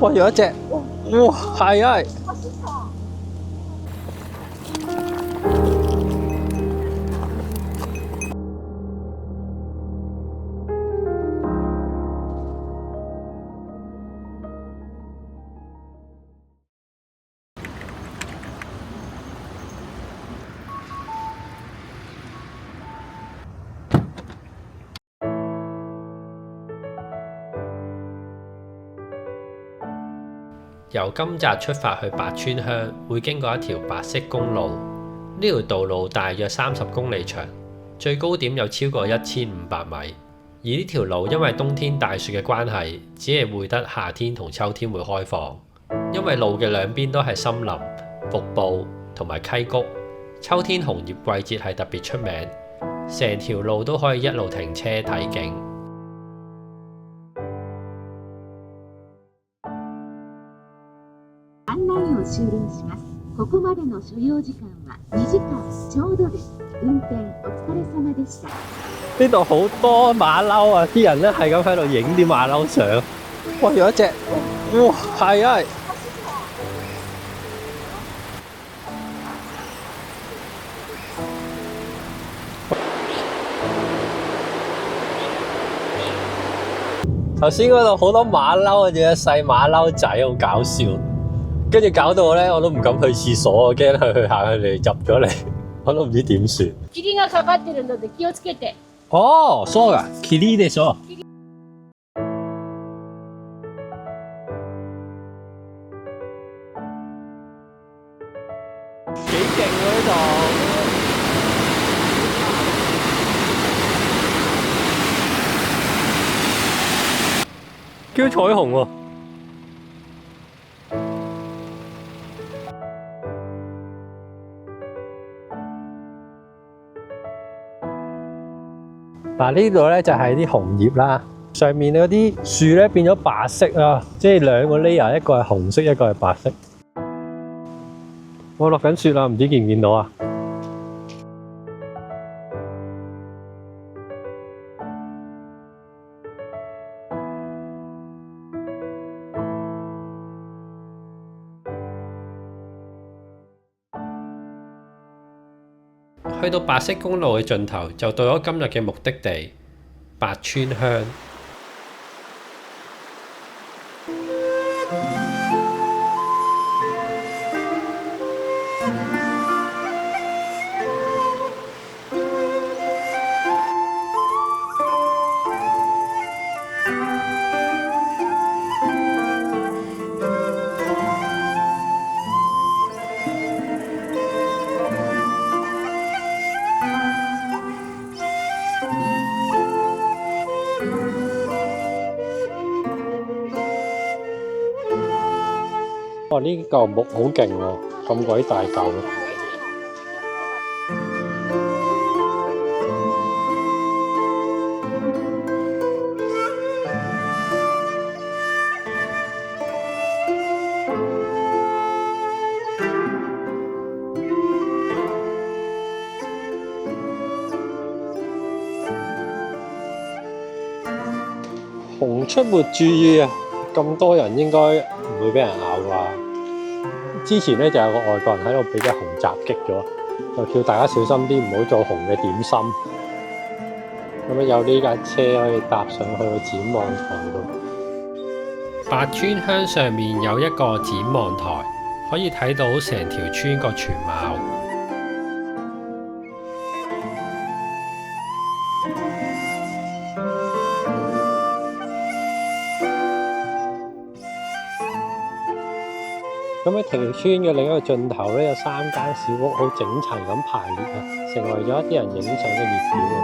哇，有一隻，哇，係啊！由金澤出發去白川鄉，會經過一條白色公路。呢條道路大約30公里長，最高點有超過1500米。而呢條路因為冬天大雪嘅關係，只係會得夏天同秋天會開放。因為路嘅兩邊都係森林、瀑布同埋溪谷，秋天紅葉季節係特別出名。成條路都可以一路停車睇景。案内を終了します。ここまでの所要時間は2時間ちょうどです。運転お疲れ様でした。呢度好多馬騮啊！啲人咧係咁喺度影啲馬騮相。哇，有一隻，哇，係啊！頭先嗰度好多馬騮啊，仲有細馬騮仔，好搞笑。跟住搞到咧，我都唔敢去廁所，我驚去下佢哋入咗嚟，我都唔知點算。霧がかかってるので気をつけて。哦，そうか、霧でしょ。幾勁喎呢度！叫彩虹喎。嗱，呢度咧就係啲紅葉啦，上面嗰啲樹咧變咗白色啊，即係兩個 layer， 一個係紅色，一個係白色。我落緊雪啦，唔知見唔見到啊？去到白色公路嘅盡頭，就到咗今日嘅目的地白川鄉。哇！呢嚿木好勁喎，咁鬼大嚿嘅。熊出沒注意啊！咁多人應該唔會俾人咬啩。之前咧就有個外國人喺度俾隻熊襲擊咗，就叫大家小心啲，唔好做熊嘅點心。咁樣有呢架車可以搭上去個展望台度。白川鄉上面有一個展望台，可以睇到成條村個全貌。咁喺條村嘅另一個盡頭咧，有3間小屋，好整齊咁排列啊，成為咗一啲人影相嘅熱點啊！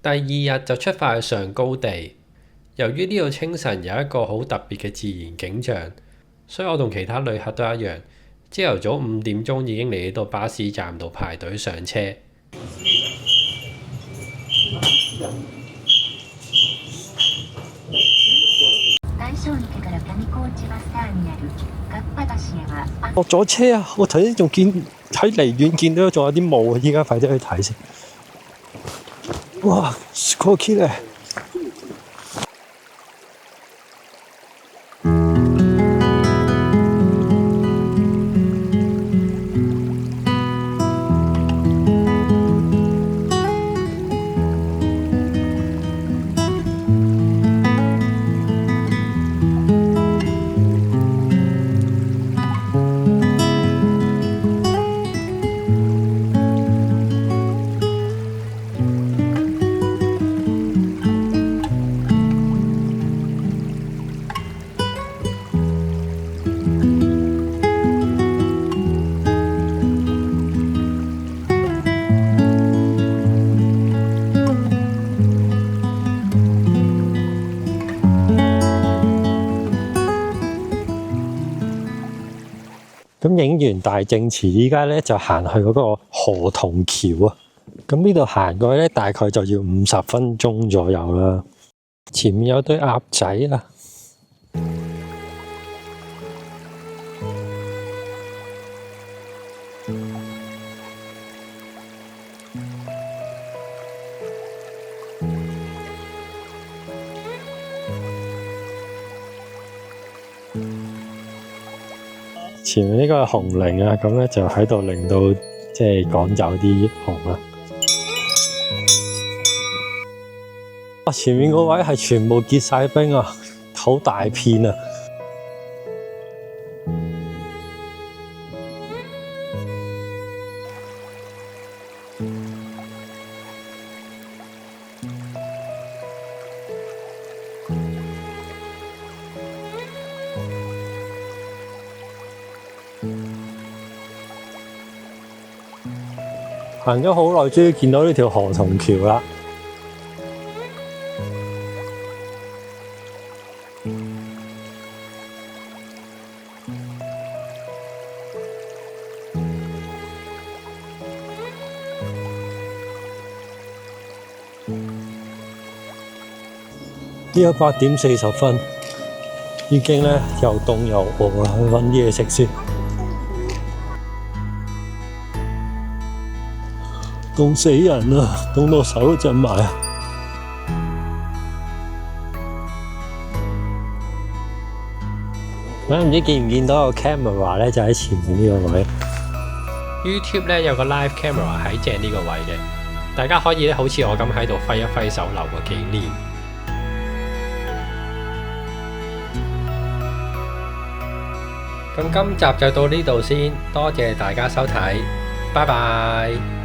第2日就出發去上高地。由於呢度清晨有一個好特別嘅自然景象，所以我同其他旅客都一樣，朝頭早5點鐘已經嚟到巴士站度排隊上車。大正池から上高地バスターミナル合羽橋へはバス落咗車啊！我頭先仲見喺離遠見到仲有啲霧，依家快啲去睇先。哇，すごい綺麗。咁影完大正池，依家咧就行去嗰個河童橋啊。咁呢度行過去咧，大概就要50分鐘左右啦。前面有對鴨仔啊。前面呢個係紅鈴啊，咁咧就喺度令到即係趕走啲熊啦。哇！前面嗰位係全部結晒冰啊，好大片啊！行咗好耐，終於見到呢條河童橋啦。呢個8點40分，已經咧又凍又餓啦，去揾啲嘢食先。凍死人啦！凍到手都震埋啊！唔知見唔見到個 camera 咧，就喺前面呢個位。YouTube 咧有個 live camera 喺正呢個位嘅，大家可以咧好似我咁喺度揮一揮手留個紀念。咁今集就到呢度先，多謝大家收睇，拜拜。